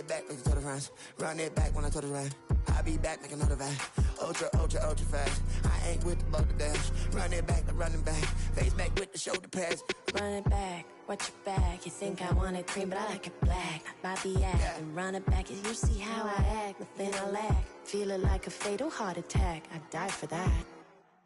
back like the runs. Run it back when I told it run. I'll be back like another van. Ultra, ultra, ultra fast. I ain't with the boat to dash. Run it back, I'm running back. Face back with the shoulder pads. Run it back, watch your back. You think I want it cream, but I like it black. Bobby act and run it back. You see how I act, nothing I lack. Feeling like a fatal heart attack. I'd die for that.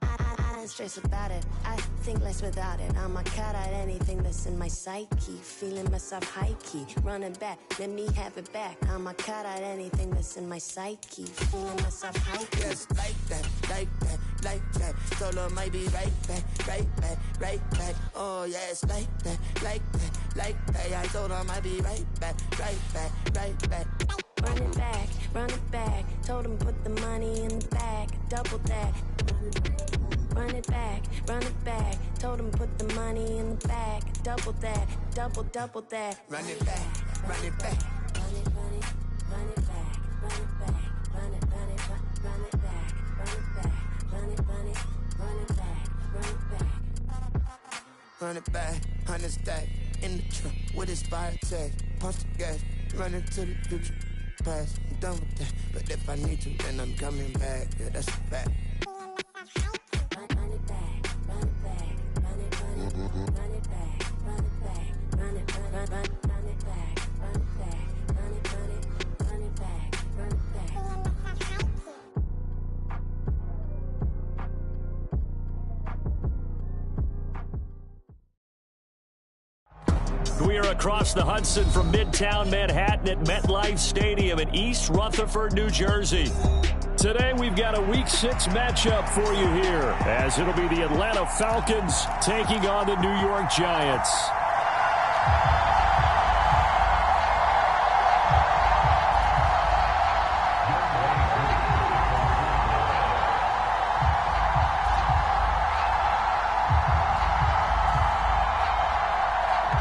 I don't stress about it. I think less without it. I'ma cut out anything that's in my psyche. Feeling myself high key. Running back, let me have it back. I'ma cut out anything that's in my psyche. Feeling myself high key. Yes, like that, like that, like that. Solo might be right back, right back, right back. Oh yes, like that, like that, like that. I told her I might be right back, right back, right back. Run it back, run it back. Told him put the money in the bag. Double that. Run it back, run it back. Told him put the money in the bag. Double that, double that. Run it back, run it back. Run it, run it, run it back, run it back, run it, run it, run it back, run it back, run it, run it, run it back, run it back. Run it back, 100 stack in the truck with his fire tag. Punch the gas, run into the future. Past, I'm done with that. But if I need to, then I'm coming back. Yeah, that's a fact. Run it back, run it back, run it, run it, run it back, run it back, run it, run it back, run it back, run it, run it, run it back, run it back. We are across the Hudson from Midtown Manhattan at MetLife Stadium in East Rutherford, New Jersey. Today we've got a Week 6 matchup for you here, as it'll be the Atlanta Falcons taking on the New York Giants.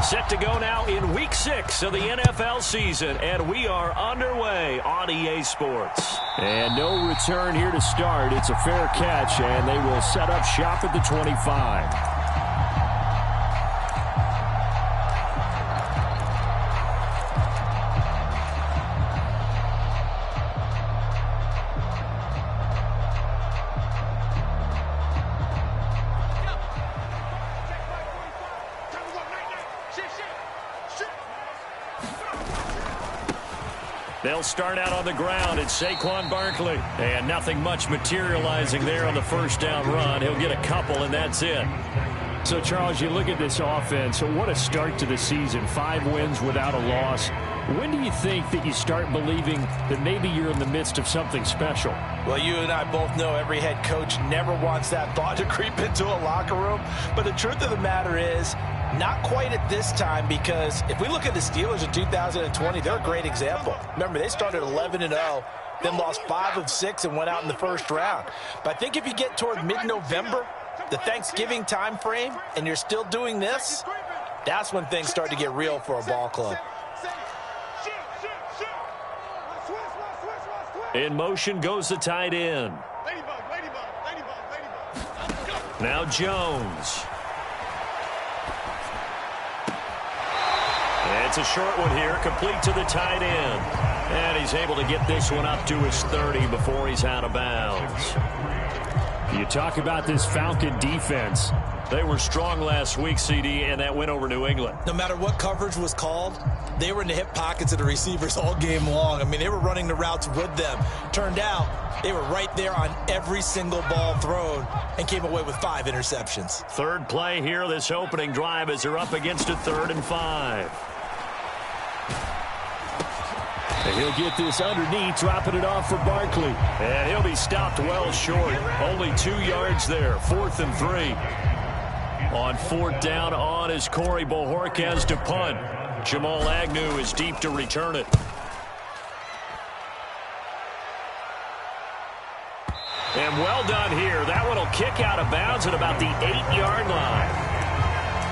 Set to go now in Week 6 of the NFL season, and we are underway on EA Sports. And no return here to start. It's a fair catch, and they will set up shop at the 25. They'll start out on the ground. It's Saquon Barkley. And nothing much materializing there on the first down run. He'll get a couple, and that's it. So, Charles, you look at this offense. So what a start to the season. 5 wins without a loss. When do you think that you start believing that maybe you're in the midst of something special? Well, you and I both know every head coach never wants that thought to creep into a locker room. But the truth of the matter is, not quite at this time, because if we look at the Steelers in 2020, they're a great example. Remember, they started 11-0, then lost 5 of 6 and went out in the first round. But I think if you get toward mid-November, the Thanksgiving time frame, and you're still doing this, that's when things start to get real for a ball club. In motion goes the tight end. Now Jones. It's a short one here, complete to the tight end. And he's able to get this one up to his 30 before he's out of bounds. You talk about this Falcon defense. They were strong last week, CD, and that went over New England. No matter what coverage was called, they were in the hip pockets of the receivers all game long. I mean, they were running the routes with them. Turned out, they were right there on every single ball thrown and came away with 5 interceptions. Third play here, this opening drive, as they're up against a 3rd and 5. And he'll get this underneath, dropping it off for Barkley. And he'll be stopped well short. Only 2 yards there, 4th and 3. On 4th down on is Corey Bojorquez to punt. Jamal Agnew is deep to return it. And well done here. That one will kick out of bounds at about the 8-yard line.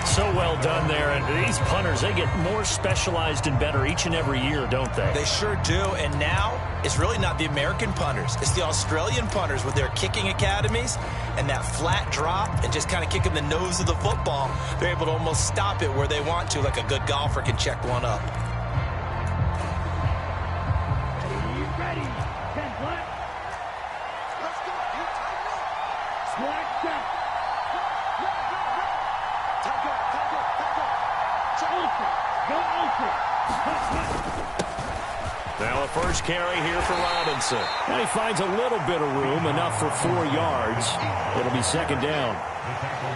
So well done there. And these punters, they get more specialized and better each and every year, don't they? They sure do. And now it's really not the American punters. It's the Australian punters with their kicking academies and that flat drop and just kind of kicking the nose of the football. They're able to almost stop it where they want to, like a good golfer can check one up. A first carry here for Robinson. And he finds a little bit of room, enough for 4 yards. It'll be second down.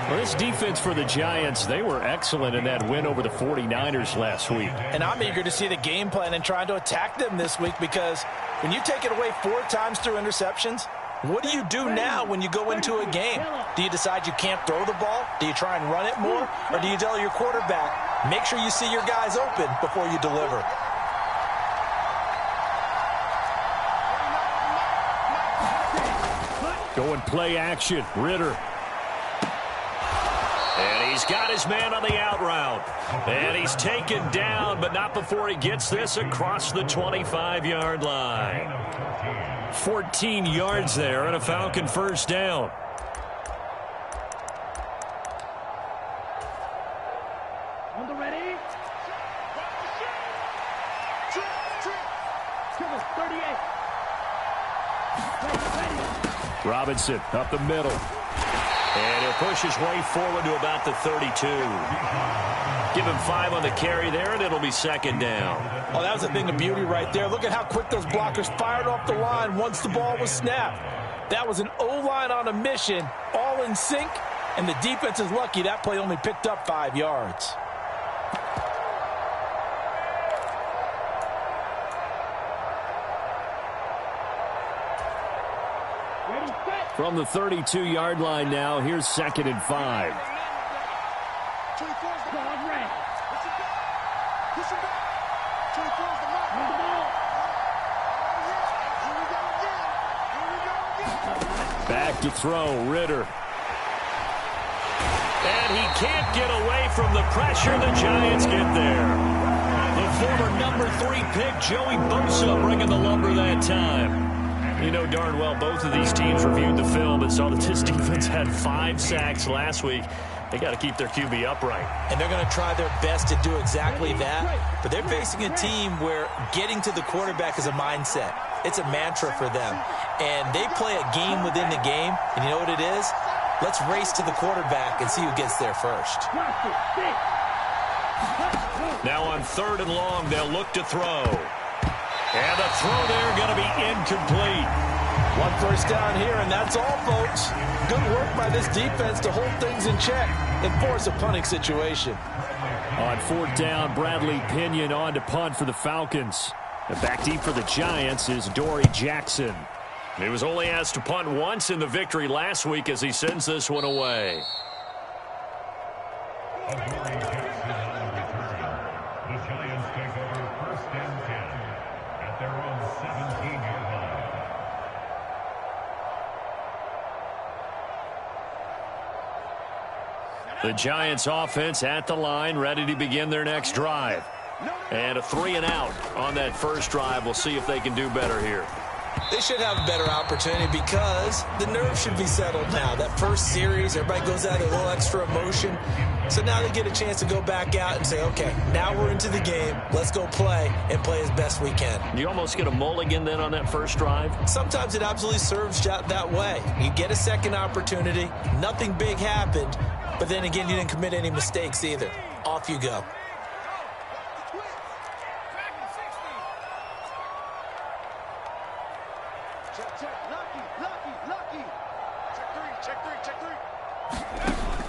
Well, this defense for the Giants, they were excellent in that win over the 49ers last week. And I'm eager to see the game plan and trying to attack them this week, because when you take it away 4 times through interceptions, what do you do now when you go into a game? Do you decide you can't throw the ball? Do you try and run it more? Or do you tell your quarterback, make sure you see your guys open before you deliver? Going play action, Ritter. And he's got his man on the out route. And he's taken down, but not before he gets this across the 25-yard line. 14 yards there and a Falcon first down. On the ready. Come on, 38. Ready. Robinson up the middle. And he'll push his way forward to about the 32. Give him 5 on the carry there, and it'll be second down. Oh, that was a thing of beauty right there. Look at how quick those blockers fired off the line once the ball was snapped. That was an O-line on a mission, all in sync, and the defense is lucky that play only picked up 5 yards. From the 32-yard line now, here's second and 5. Back to throw, Ritter. And he can't get away from the pressure. The Giants get there. The former number 3 pick, Joey Bosa, bringing the lumber that time. You know darn well both of these teams reviewed the film and saw that this defense had 5 sacks last week. They got to keep their QB upright. And they're going to try their best to do exactly that. But they're facing a team where getting to the quarterback is a mindset. It's a mantra for them. And they play a game within the game. And you know what it is? Let's race to the quarterback and see who gets there first. Now on 3rd and long, they'll look to throw. And the throw there going to be incomplete. 1 first down here, and that's all, folks. Good work by this defense to hold things in check and force a punting situation. On 4th down, Bradley Pinion on to punt for the Falcons. And back deep for the Giants is Dory Jackson. He was only asked to punt once in the victory last week as he sends this one away. The Giants offense at the line, ready to begin their next drive. And a 3 and out on that first drive. We'll see if they can do better here. They should have a better opportunity because the nerves should be settled now. That first series, everybody goes out a little extra emotion. So now they get a chance to go back out and say, okay, now we're into the game. Let's go play and play as best we can. You almost get a mulligan then on that first drive? Sometimes it absolutely serves that way. You get a second opportunity. Nothing big happened. But then again, you didn't commit any mistakes either. Off you go.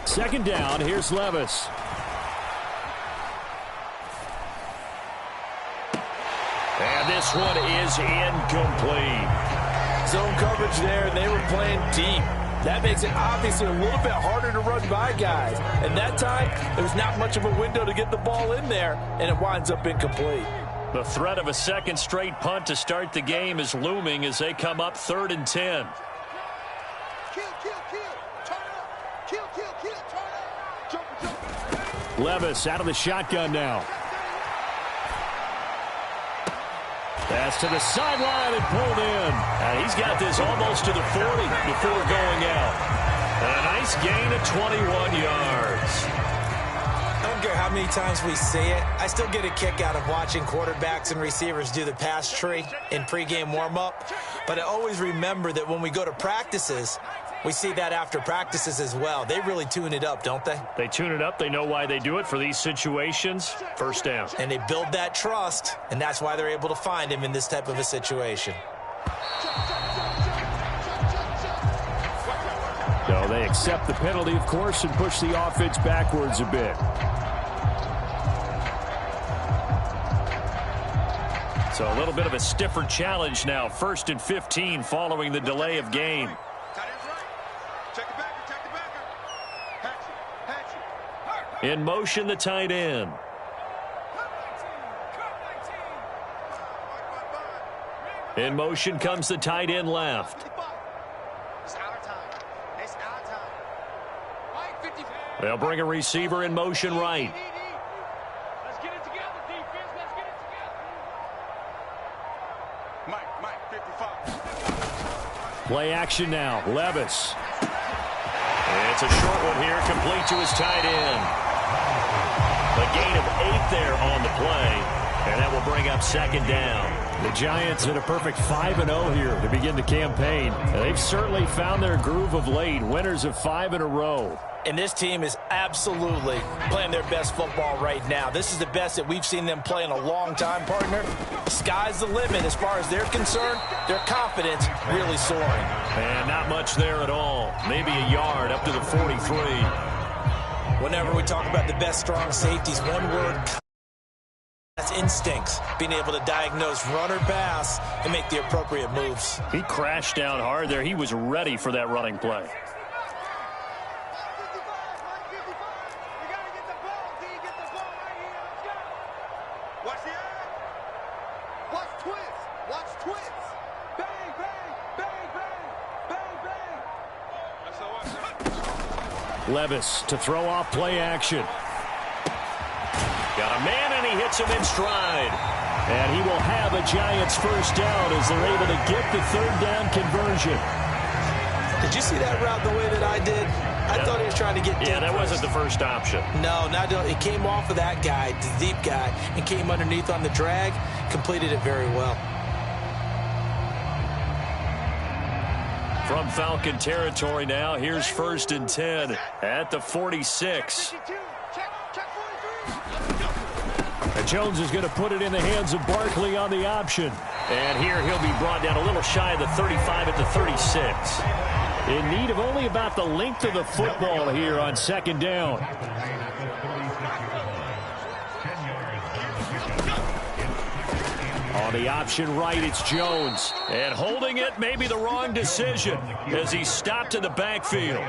Second down, here's Levis. And this one is incomplete. Zone coverage there, and they were playing deep. That makes it obviously a little bit harder to run by guys. And that time, there's not much of a window to get the ball in there, and it winds up incomplete. The threat of a second straight punt to start the game is looming as they come up 3rd and 10. Levis out of the shotgun now. Pass to the sideline and pulled in. And he's got this almost to the 40 before going out. And a nice gain of 21 yards. I don't care how many times we see it. I still get a kick out of watching quarterbacks and receivers do the pass tree in pregame warm-up. But I always remember that when we go to practices, We see that after practices as well. They really tune it up, don't they? They tune it up. They know why they do it for these situations. First down. And they build that trust, and that's why they're able to find him in this type of a situation. So they accept the penalty, of course, and push the offense backwards a bit. So a little bit of a stiffer challenge now. 1st and 15 following the delay of game. In motion, the tight end. In motion comes the tight end left. They'll bring a receiver in motion right. Let's get it together, defense. Let's get it together. Mike, 55. Play action now. Levis. It's a short one here, complete to his tight end. A gain of 8 there on the play, and that will bring up 2nd down. The Giants at a perfect 5-0 here to begin the campaign. They've certainly found their groove of late, winners of 5 in a row. And this team is absolutely playing their best football right now. This is the best that we've seen them play in a long time, partner. Sky's the limit as far as they're concerned. Their confidence really soaring. And not much there at all. Maybe a yard up to the 43. Whenever we talk about the best strong safeties, one word, that's instincts. Being able to diagnose run or pass and make the appropriate moves. He crashed down hard there. He was ready for that running play. Levis to throw off play action. Got a man, and he hits him in stride. And he will have a Giants first down as they're able to get the 3rd down conversion. Did you see that route the way that I did? I thought he was trying to get deep. Yeah, that wasn't the first option. No, it came off of that guy, the deep guy, and came underneath on the drag, completed it very well. From Falcon territory now, here's 1st and 10 at the 46. And Jones is going to put it in the hands of Barkley on the option. And here he'll be brought down a little shy of the 35 at the 36. In need of only about the length of the football here on 2nd down. On the option right, it's Jones. And holding it may be the wrong decision as he stopped in the backfield.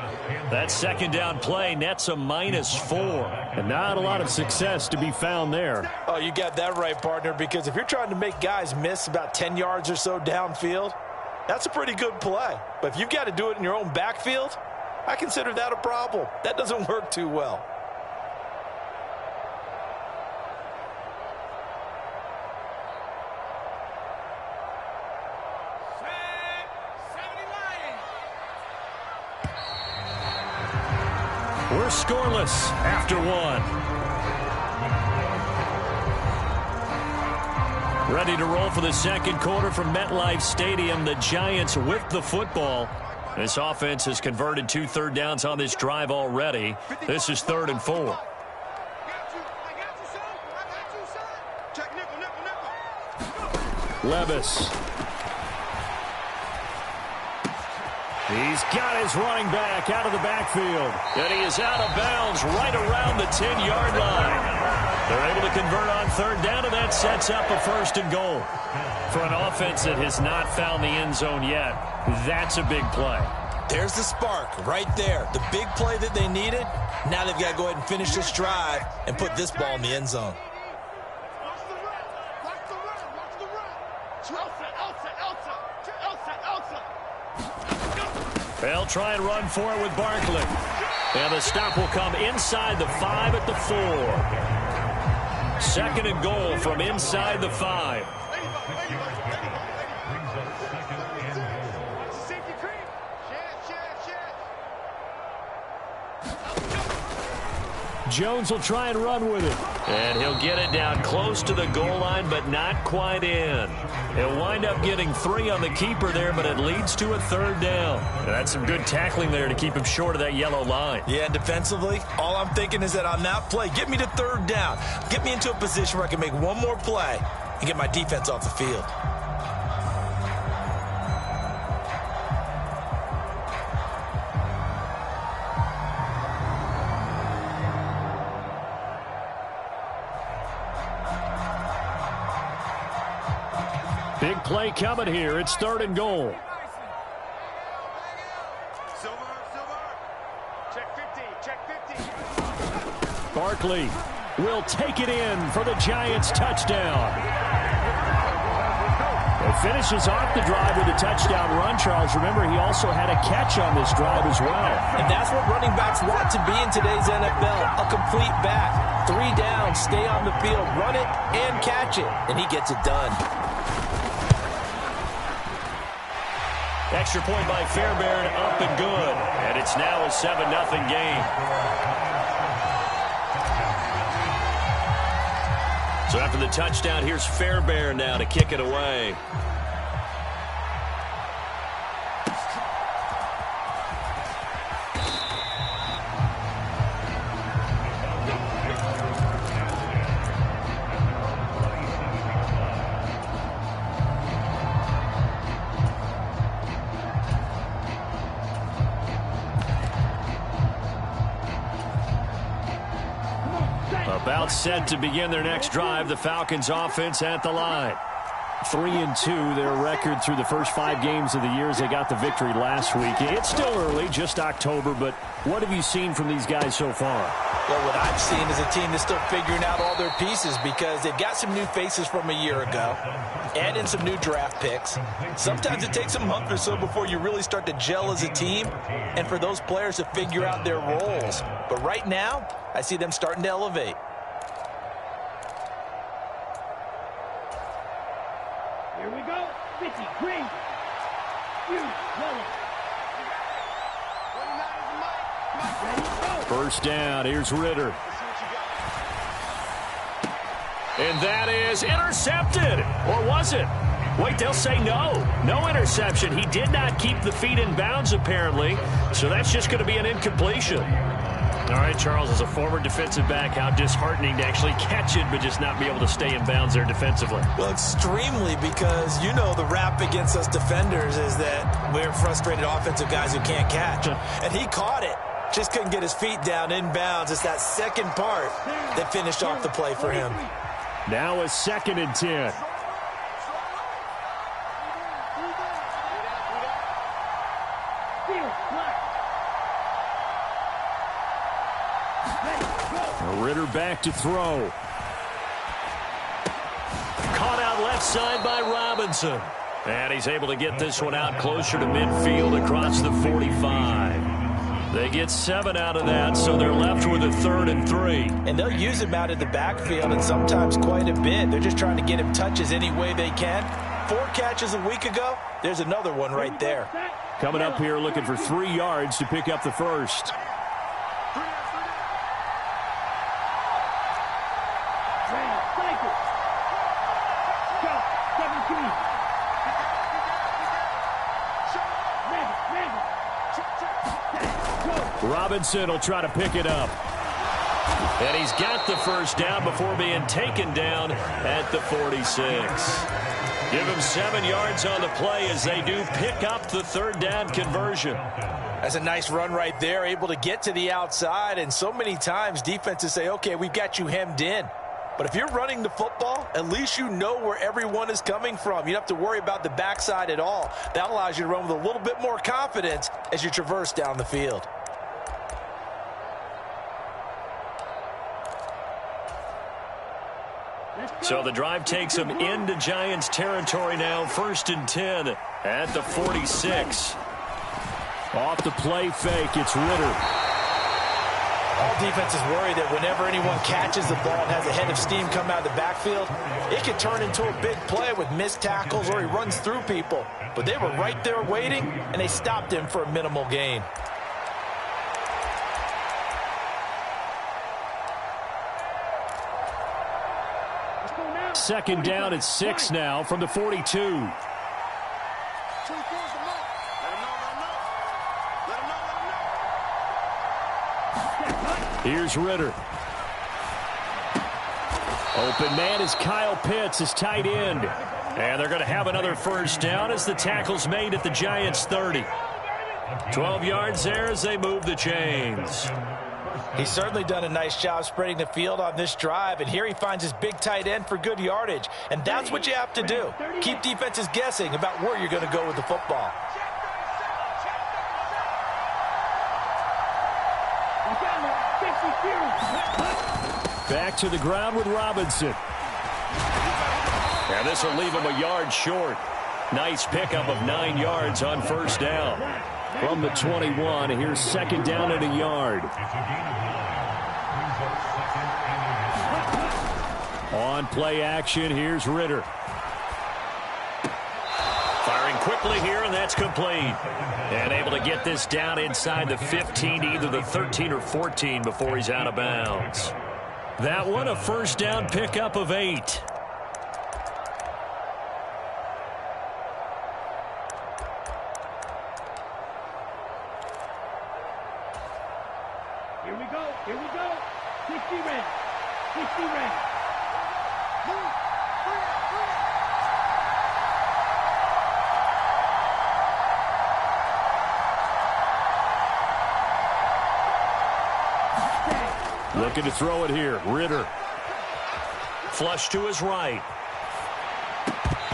That 2nd down play nets a -4. And not a lot of success to be found there. Oh, you got that right, partner, because if you're trying to make guys miss about 10 yards or so downfield, that's a pretty good play. But if you've got to do it in your own backfield, I consider that a problem. That doesn't work too well. We're scoreless after 1. Ready to roll for the 2nd quarter from MetLife Stadium. The Giants with the football. This offense has converted 2 third downs on this drive already. This is 3rd and 4. Levis. He's got his running back out of the backfield. And he is out of bounds right around the 10-yard line. They're able to convert on 3rd down, and that sets up a 1st and goal. For an offense that has not found the end zone yet, that's a big play. There's the spark right there. The big play that they needed. Now they've got to go ahead and finish this drive and put this ball in the end zone. They'll try and run for it with Barkley. And the stop will come inside the 5 at the 4. 2nd and goal from inside the 5. Jones will try and run with it. And he'll get it down close to the goal line, but not quite in. He'll wind up getting 3 on the keeper there, but it leads to a 3rd down. And that's some good tackling there to keep him short of that yellow line. Yeah, and defensively, all I'm thinking is that on that play, get me to 3rd down. Get me into a position where I can make one more play and get my defense off the field. Big play coming here. It's 3rd and goal. Barkley will take it in for the Giants touchdown. It finishes off the drive with a touchdown run, Charles. Remember, he also had a catch on this drive as well. And that's what running backs want to be in today's NFL, a complete back. 3 down, stay on the field, run it, and catch it. And he gets it done. Extra point by Fairbairn, up and good. And it's now a 7-0 game. So after the touchdown, here's Fairbairn now to kick it away. About set to begin their next drive, the Falcons offense at the line. 3-2, their record through the first 5 games of the year as they got the victory last week. It's still early, just October, but what have you seen from these guys so far? Well, what I've seen is a team that's still figuring out all their pieces because they've got some new faces from a year ago, add in some new draft picks. Sometimes it takes a month or so before you really start to gel as a team and for those players to figure out their roles. But right now, I see them starting to elevate. Here we go. 50, green. Yellow. 29 is First down, here's Ritter. And that is intercepted. Or was it? Wait, they'll say no. No interception. He did not keep the feet in bounds, apparently. So that's just going to be an incompletion. All right, Charles, as a former defensive back, how disheartening to actually catch it but just not be able to stay in bounds there defensively. Well, extremely, because you know the rap against us defenders is that we're frustrated offensive guys who can't catch. And he caught it. Just couldn't get his feet down in bounds. It's that second part that finished off the play for him. Now a 2nd and 10. Ritter back to throw. Caught out left side by Robinson. And he's able to get this one out closer to midfield across the 45. They get 7 out of that, so they're left with a 3rd and 3. And they'll use him out of the backfield and sometimes quite a bit. They're just trying to get him touches any way they can. 4 catches a week ago. There's another one right there. Coming up here looking for 3 yards to pick up the first. Robinson will try to pick it up. And he's got the first down before being taken down at the 46. Give him 7 yards on the play as they do pick up the 3rd down conversion. That's a nice run right there, able to get to the outside. And so many times defenses say, okay, we've got you hemmed in. But if you're running the football, at least you know where everyone is coming from. You don't have to worry about the backside at all. That allows you to run with a little bit more confidence as you traverse down the field. So the drive takes them into Giants territory now. 1st and 10 at the 46. Off the play fake, it's Ritter. All defenses worry that whenever anyone catches the ball and has a head of steam come out of the backfield, it could turn into a big play with missed tackles or he runs through people. But they were right there waiting, and they stopped him for a minimal gain. second down at 6 now from the 42. Here's Ritter. Open man is Kyle Pitts, his tight end. And they're going to have another first down as the tackle's made at the Giants' 30. 12 yards there as they move the chains. He's certainly done a nice job spreading the field on this drive, and here he finds his big tight end for good yardage. And that's what you have to do. Keep defenses guessing about where you're going to go with the football. Back to the ground with Robinson. And this will leave him a yard short. Nice pickup of 9 yards on first down. From the 21, here's second down and a yard. On play action, here's Ritter. Firing quickly here, and that's complete. And able to get this down inside the 15, either the 13 or 14 before he's out of bounds. That one, a first down pickup of 8. Here we go. 60 red. 60 red. Looking to throw it here. Ritter. Flush to his right.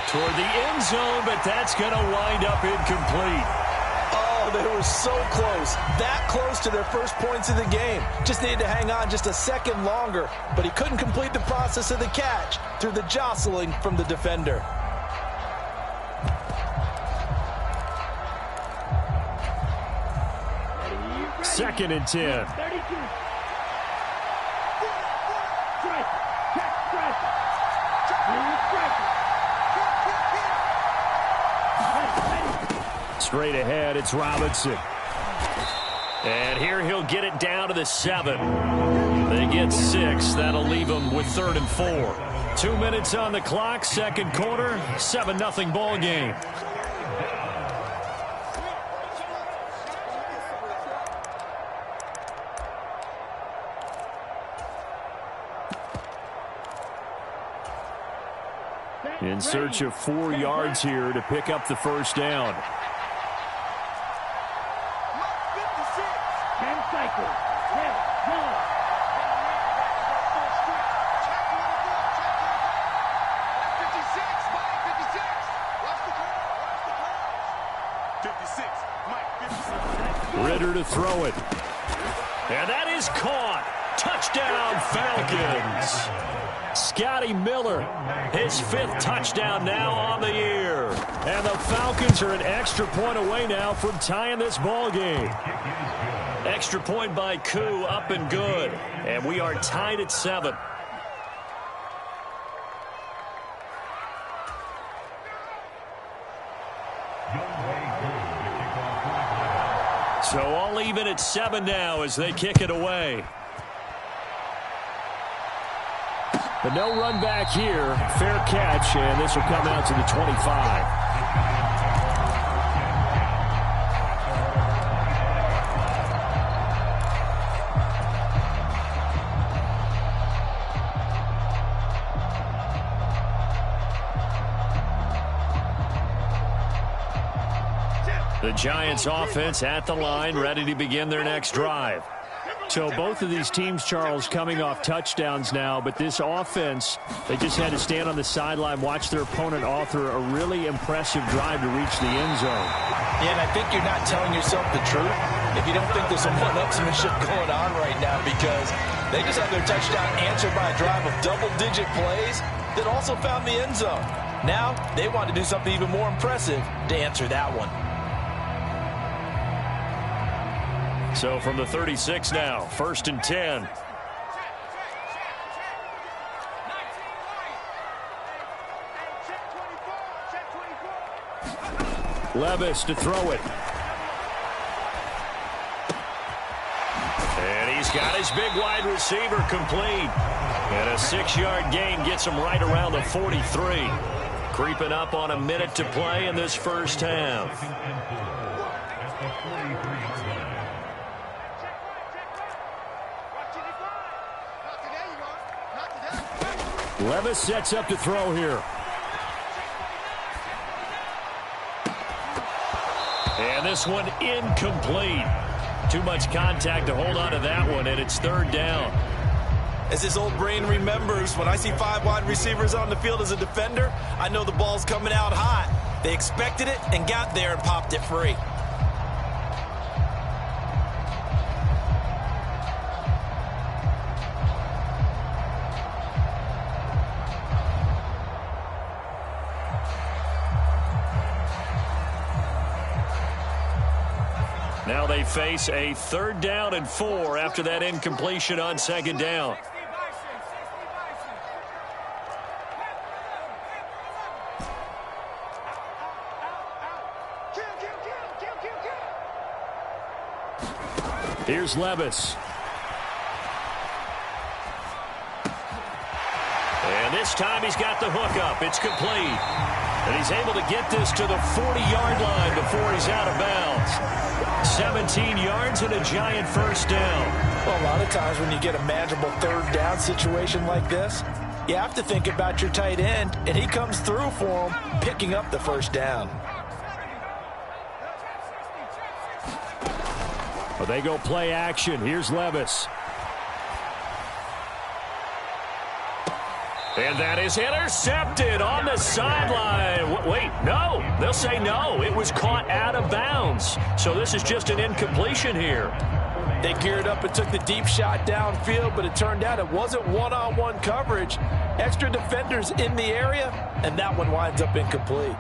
Toward the end zone, but that's going to wind up incomplete. Oh, they were so close. That close to their first points of the game. Just needed to hang on just a second longer, but he couldn't complete the process of the catch through the jostling from the defender. Second and 10. 32. Straight ahead, it's Robinson. And here he'll get it down to the 7. They get 6. That'll leave them with 3rd and 4. 2 minutes on the clock, second quarter, 7-0 ball game. In search of 4 yards here to pick up the first down. 10 cycles. Left, one. Ritter to throw it. And that is caught. Touchdown, Falcons. Scotty Miller, his 5th touchdown now on the year. And the Falcons are an extra point away now from tying this ball game. Extra point by Koo, up and good. And we are tied at 7. So all even at 7 now as they kick it away. But no run back here. Fair catch, and this will come out to the 25. The Giants offense at the line, ready to begin their next drive. So both of these teams, Charles, coming off touchdowns now, but this offense, they just had to stand on the sideline, watch their opponent author a really impressive drive to reach the end zone. Yeah, and I think you're not telling yourself the truth if you don't think there's some one-upsmanship going on right now, because they just had their touchdown answered by a drive of double-digit plays that also found the end zone. Now they want to do something even more impressive to answer that one. So from the 36 now, 1st and 10. Levis to throw it. And he's got his big wide receiver complete. And a 6-yard gain gets him right around the 43. Creeping up on a minute to play in this first half. Levis sets up to throw here. And this one incomplete. Too much contact to hold on to that one, and it's third down. As his old brain remembers, when I see 5 wide receivers on the field as a defender, I know the ball's coming out hot. They expected it and got there and popped it free. Now they face a 3rd down and 4 after that incompletion on 2nd down. Here's Levis. And this time he's got the hook up. It's complete. And he's able to get this to the 40-yard line before he's out of bounds. 17 yards and a giant first down. Well, a lot of times when you get a manageable 3rd down situation like this, you have to think about your tight end, and he comes through for him, picking up the first down. Well, they go play action. Here's Levis. And that is intercepted on the sideline. Wait, no. They'll say no. It was caught out of bounds. So this is just an incompletion here. They geared up and took the deep shot downfield, but it turned out it wasn't one-on-one coverage. Extra defenders in the area, and that one winds up incomplete.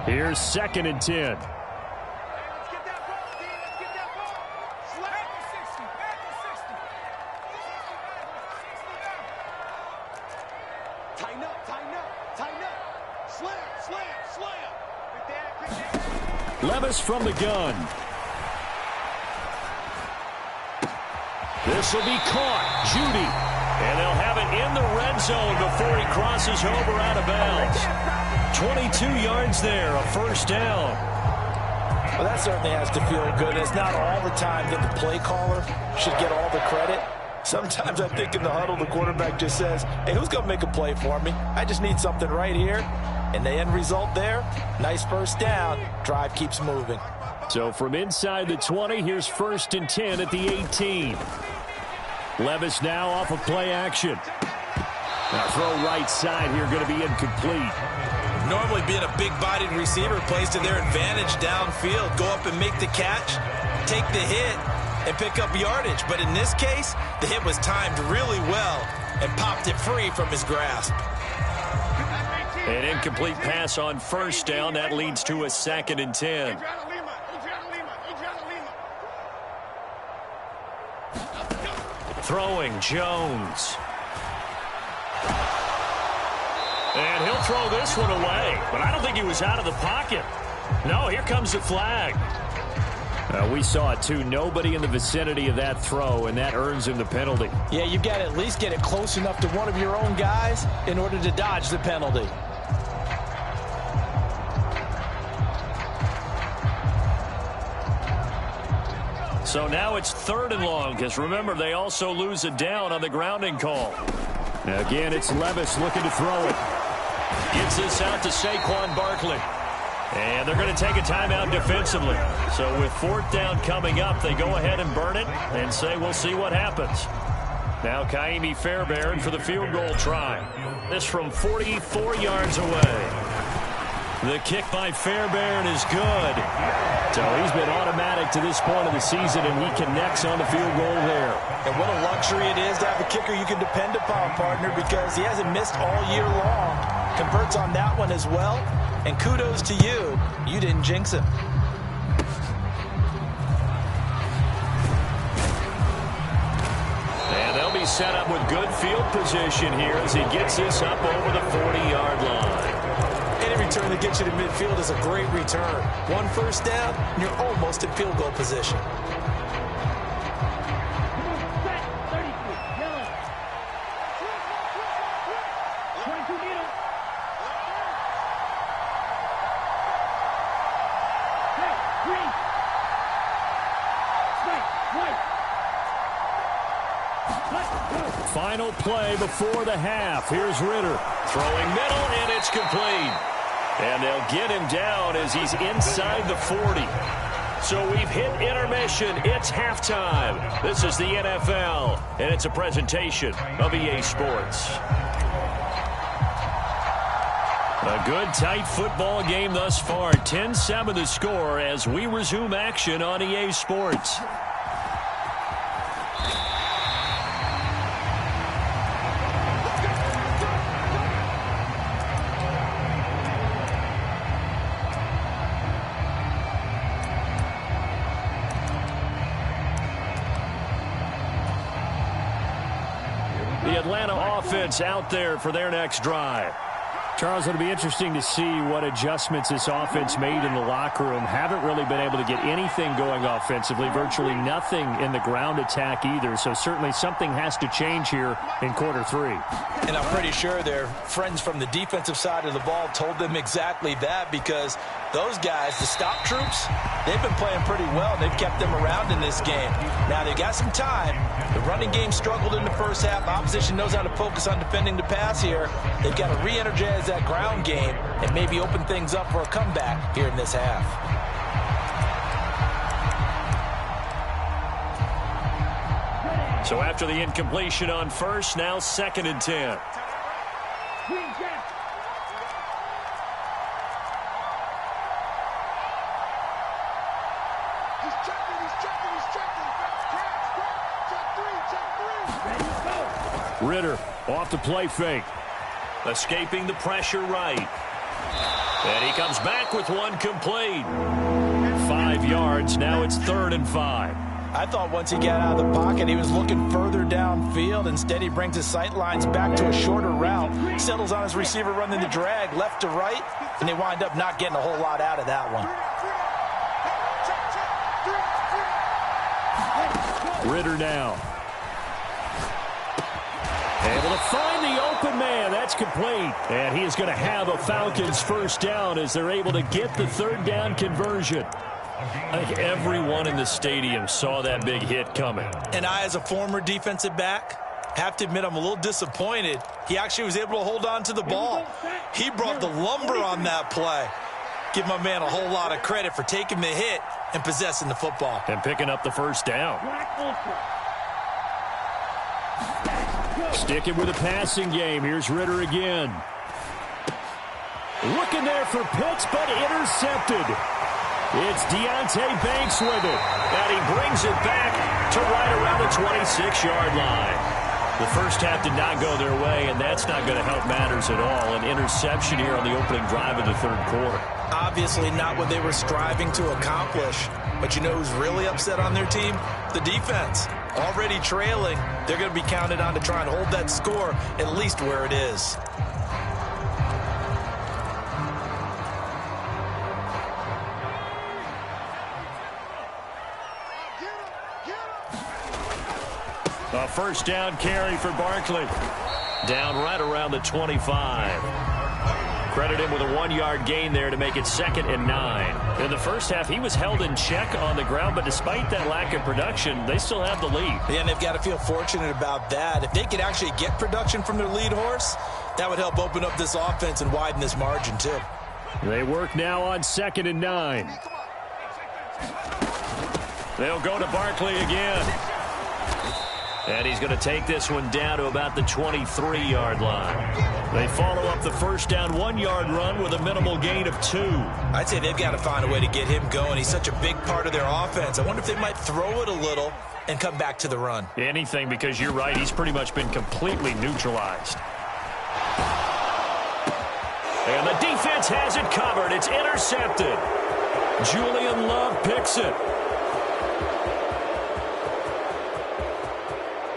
Here's 2nd and 10. Levis from the gun. This will be caught. Judy. And they'll have it in the red zone before he crosses over out of bounds. 22 yards there, a first down. Well, that certainly has to feel good. It's not all the time that the play caller should get all the credit. Sometimes I think in the huddle, the quarterback just says, hey, who's going to make a play for me? I just need something right here. And the end result there, nice first down. Drive keeps moving. So from inside the 20, here's 1st and 10 at the 18. Levis now off of play action. Now throw right side here, going to be incomplete. Normally being a big-bodied receiver plays to their advantage downfield. Go up and make the catch, take the hit, and pick up yardage. But in this case, the hit was timed really well and popped it free from his grasp. An incomplete pass on first down. That leads to a 2nd and 10. Throwing Jones. And he'll throw this one away. But I don't think he was out of the pocket. No, here comes the flag. We saw it too. Nobody in the vicinity of that throw, and that earns him the penalty. Yeah, you've got to at least get it close enough to one of your own guys in order to dodge the penalty. So now it's 3rd and long, because remember, they also lose a down on the grounding call. Now again, it's Levis looking to throw it. Gets this out to Saquon Barkley. And they're going to take a timeout defensively. So with 4th down coming up, they go ahead and burn it and say we'll see what happens. Now Kaimi Fairbairn for the field goal try. This from 44 yards away. The kick by Fairbairn is good. So he's been automatic to this point of the season, and he connects on the field goal there. And what a luxury it is to have a kicker you can depend upon, partner, because he hasn't missed all year long. Converts on that one as well. And kudos to you. You didn't jinx him. And they'll be set up with good field position here as he gets this up over the 40-yard line. And every return that gets you to midfield is a great return. One first down, and you're almost in field goal position. Final play before the half. Here's Ritter. Throwing middle, and it's complete. And they'll get him down as he's inside the 40. So we've hit intermission. It's halftime. This is the NFL, and it's a presentation of EA Sports. A good, tight football game thus far. 10-7 the score as we resume action on EA Sports. The Atlanta offense out there for their next drive. Charles, it'll be interesting to see what adjustments this offense made in the locker room. Haven't really been able to get anything going offensively, virtually nothing in the ground attack either. So certainly something has to change here in quarter three. And I'm pretty sure their friends from the defensive side of the ball told them exactly that, because those guys, the stop troops, they've been playing pretty well. They've kept them around in this game. Now they've got some time. The running game struggled in the first half. Opposition knows how to focus on defending the pass here. They've got to re-energize that ground game and maybe open things up for a comeback here in this half. So after the incompletion on first, now 2nd and 10. Ritter off the play fake. Escaping the pressure right. And he comes back with one complete. 5 yards. Now it's 3rd and 5. I thought once he got out of the pocket, he was looking further downfield. Instead, he brings his sight lines back to a shorter route. Settles on his receiver running the drag left to right. And they wind up not getting a whole lot out of that one. Ritter now. Able to find the open man. That's complete. And he is going to have a Falcons first down as they're able to get the 3rd down conversion. I think everyone in the stadium saw that big hit coming. And I, as a former defensive back, have to admit I'm a little disappointed. He actually was able to hold on to the ball. He brought the lumber on that play. Give my man a whole lot of credit for taking the hit and possessing the football. And picking up the first down. Sticking with a passing game. Here's Ritter again. Looking there for Pitts, but intercepted. It's Deonte Banks with it. And he brings it back to right around the 26-yard line. The first half did not go their way, and that's not going to help matters at all. An interception here on the opening drive of the 3rd quarter. Obviously not what they were striving to accomplish. But you know who's really upset on their team? The defense. Already trailing, they're going to be counted on to try and hold that score at least where it is. A first down carry for Barkley. Down right around the 25. Credit him with a 1-yard gain there to make it 2nd and 9. In the first half, he was held in check on the ground, but despite that lack of production, they still have the lead. Yeah, and they've got to feel fortunate about that. If they could actually get production from their lead horse, that would help open up this offense and widen this margin, too. They work now on 2nd and 9. They'll go to Barkley again. And he's going to take this one down to about the 23-yard line. They follow up the first down 1-yard run with a minimal gain of 2. I'd say they've got to find a way to get him going. He's such a big part of their offense. I wonder if they might throw it a little and come back to the run. Anything, because you're right. He's pretty much been completely neutralized. And the defense has it covered. It's intercepted. Julian Love picks it.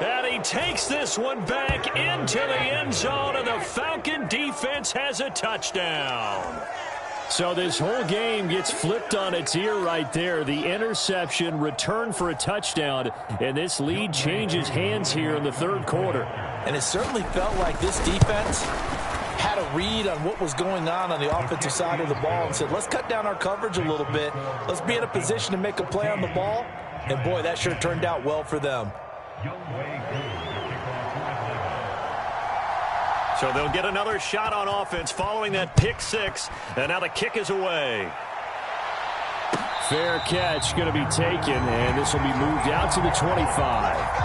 And he takes this one back into the end zone, and the Falcon defense has a touchdown. So this whole game gets flipped on its ear right there. The interception, return for a touchdown, and this lead changes hands here in the third quarter. And it certainly felt like this defense had a read on what was going on the offensive side of the ball and said, let's cut down our coverage a little bit. Let's be in a position to make a play on the ball. And, boy, that sure turned out well for them. So they'll get another shot on offense following that pick six, and now the kick is away. Fair catch going to be taken, and this will be moved out to the 25.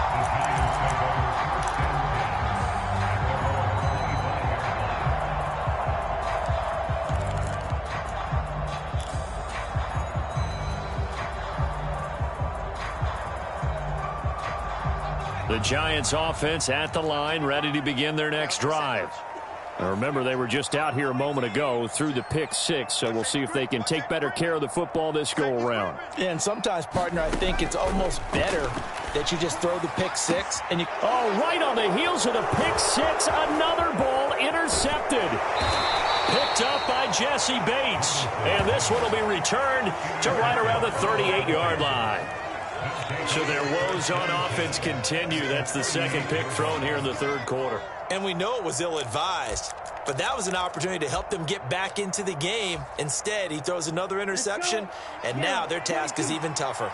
The Giants offense at the line, ready to begin their next drive. Now remember, they were just out here a moment ago through the pick six, so we'll see if they can take better care of the football this go-around. Yeah, and sometimes, partner, I think it's almost better that you just throw the pick six. And you. Oh, right on the heels of the pick six, another ball intercepted. Picked up by Jesse Bates. And this one will be returned to right around the 38-yard line. So their woes on offense continue. That's the second pick thrown here in the third quarter. And we know it was ill-advised, but that was an opportunity to help them get back into the game. Instead, he throws another interception, and now their task is even tougher.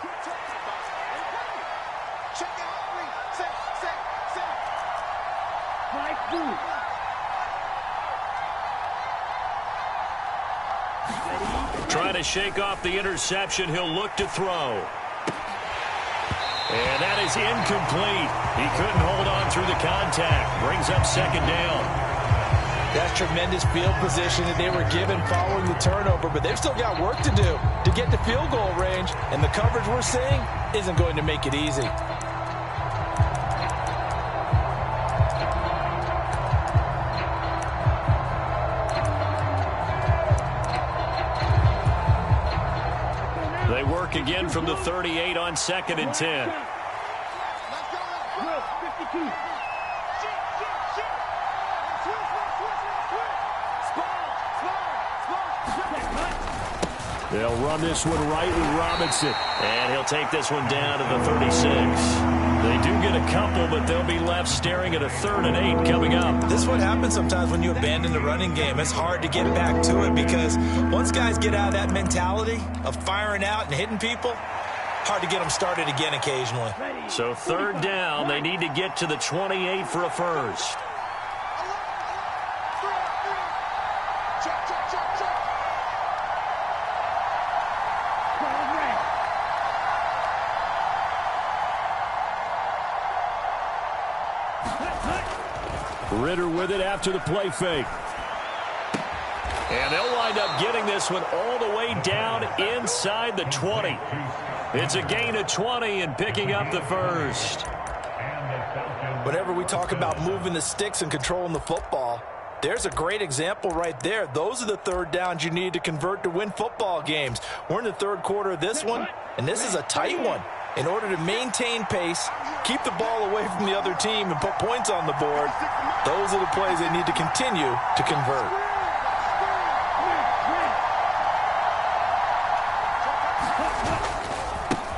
Trying to shake off the interception. He'll look to throw. And that is incomplete. He couldn't hold on through the contact. Brings up second down. That's tremendous field position that they were given following the turnover, but they've still got work to do to get to field goal range, and the coverage we're seeing isn't going to make it easy. They work again from the 38 on 2nd and 10. They'll run this one right with Robinson. And he'll take this one down to the 36. They do get a couple, but they'll be left staring at a 3rd and 8 coming up. This is what happens sometimes when you abandon the running game. It's hard to get back to it because once guys get out of that mentality of firing out and hitting people, hard to get them started again occasionally. So 3rd down, they need to get to the 28 for a first. Ritter with it after the play fake. And they'll wind up getting this one all the way down inside the 20. It's a gain of 20 and picking up the first. Whenever we talk about moving the sticks and controlling the football, there's a great example right there. Those are the 3rd downs you need to convert to win football games. We're in the 3rd quarter of this one, and this is a tight one. In order to maintain pace, keep the ball away from the other team, and put points on the board, those are the plays they need to continue to convert.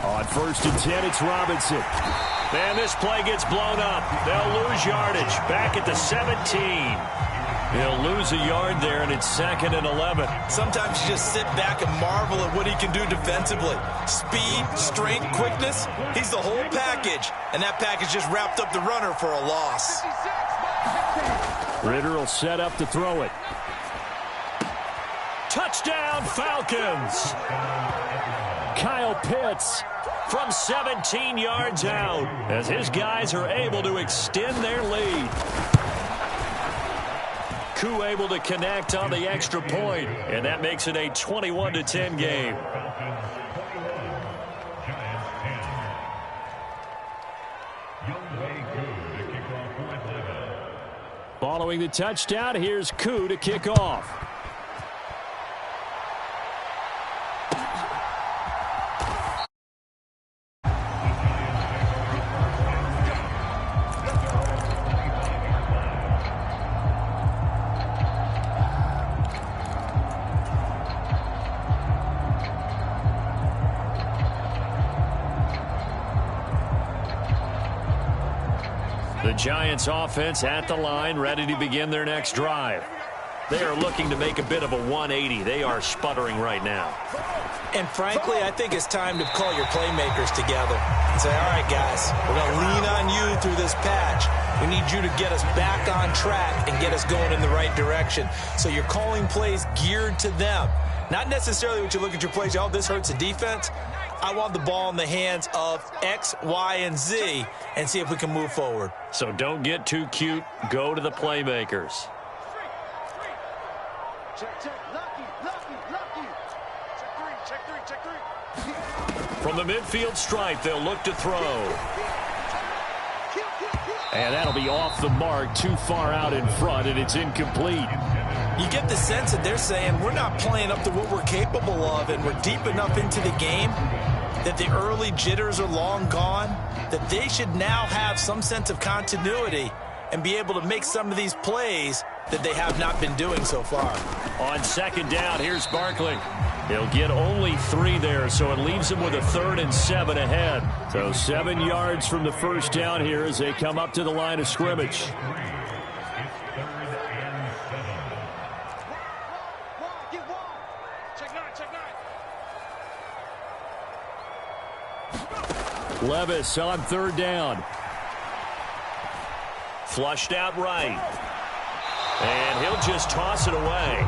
On 1st and 10, it's Robinson. And this play gets blown up. They'll lose yardage. Back at the 17. He'll lose a yard there, and it's 2nd and 11. Sometimes you just sit back and marvel at what he can do defensively. Speed, strength, quickness, he's the whole package. And that package just wrapped up the runner for a loss. Ritter will set up to throw it. Touchdown, Falcons! Kyle Pitts from 17 yards out as his guys are able to extend their lead. Koo able to connect on the extra point, and that makes it a 21-10 game. Following the touchdown, here's Koo to kick off. The Giants offense at the line, ready to begin their next drive. They are looking to make a bit of a 180. They are sputtering right now. And frankly, I think it's time to call your playmakers together and say, all right, guys, we're going to lean on you through this patch. We need you to get us back on track and get us going in the right direction. So you're calling plays geared to them. Not necessarily what you look at your plays, oh, this hurts the defense. I want the ball in the hands of X, Y, and Z and see if we can move forward. So don't get too cute. Go to the playmakers. From the midfield stripe, they'll look to throw. And that'll be off the mark, too far out in front, and it's incomplete. You get the sense that they're saying we're not playing up to what we're capable of, and we're deep enough into the game that the early jitters are long gone, that they should now have some sense of continuity and be able to make some of these plays that they have not been doing so far. On second down, here's Barkley. He'll get only 3 there, so it leaves him with a 3rd and 7 ahead. So 7 yards from the first down here as they come up to the line of scrimmage. Levis on 3rd down. Flushed out right. And he'll just toss it away.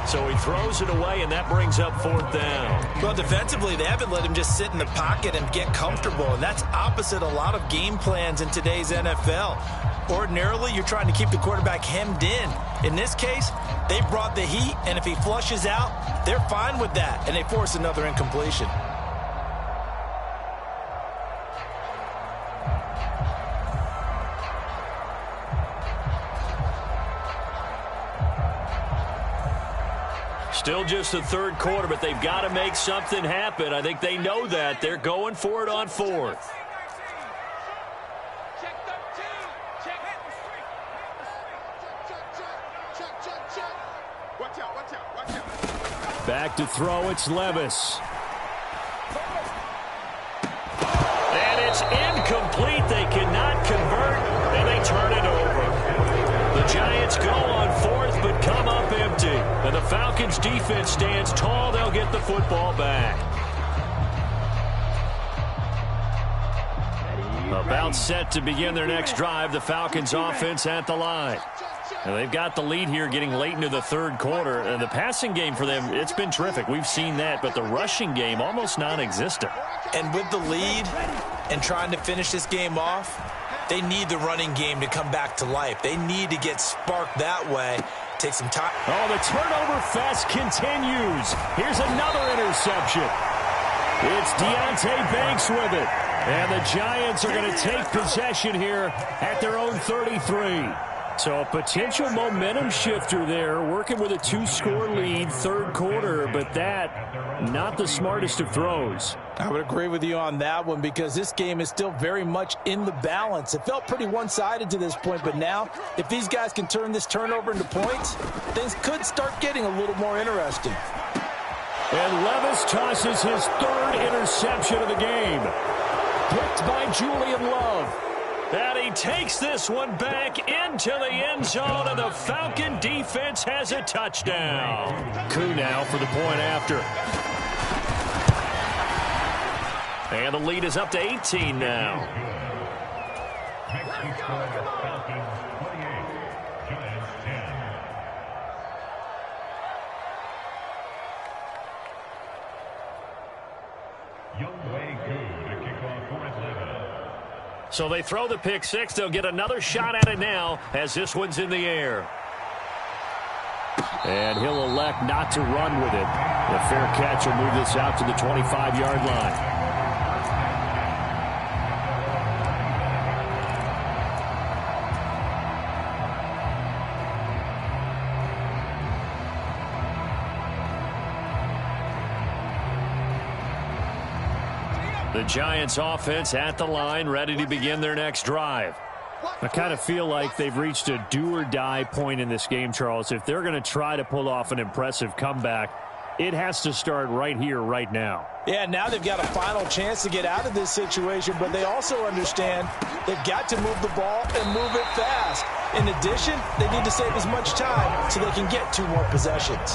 So he throws it away, and that brings up 4th down. Well, defensively, they haven't let him just sit in the pocket and get comfortable, and that's opposite a lot of game plans in today's NFL. Ordinarily, you're trying to keep the quarterback hemmed in. In this case, they brought the heat, and if he flushes out, they're fine with that, and they force another incompletion. Still just the 3rd quarter, but they've got to make something happen. I think they know that. They're going for it on 4th. Back to throw, it's Levis. And it's incomplete. They cannot convert, and they turn it over. The Giants go on 4th, but come up empty. And the Falcons' defense stands tall. They'll get the football back. About set to begin their next drive, the Falcons' offense at the line. And they've got the lead here getting late into the 3rd quarter. And the passing game for them, it's been terrific. We've seen that. But the rushing game, almost non-existent. And with the lead and trying to finish this game off, they need the running game to come back to life. They need to get sparked that way. Take some time. Oh, the turnover fest continues. Here's another interception. It's Deonte Banks with it. And the Giants are going to take possession here at their own 33. So a potential momentum shifter there, working with a 2-score lead, 3rd quarter, but that, not the smartest of throws. I would agree with you on that one because this game is still very much in the balance. It felt pretty one-sided to this point, but now if these guys can turn this turnover into points, things could start getting a little more interesting. And Levis tosses his 3rd interception of the game. Picked by Julian Love. And he takes this one back into the end zone, and the Falcon defense has a touchdown. Koo now for the point after. And the lead is up to 18 now. So they throw the pick 6. They'll get another shot at it now as this one's in the air. And he'll elect not to run with it. The fair catch will move this out to the 25-yard line. The Giants offense at the line, ready to begin their next drive. I kind of feel like they've reached a do-or-die point in this game, Charles. If they're going to try to pull off an impressive comeback, It has to start right here, right now. Yeah, now they've got a final chance to get out of this situation, but they also understand they've got to move the ball and move it fast. In addition, they need to save as much time so they can get 2 more possessions.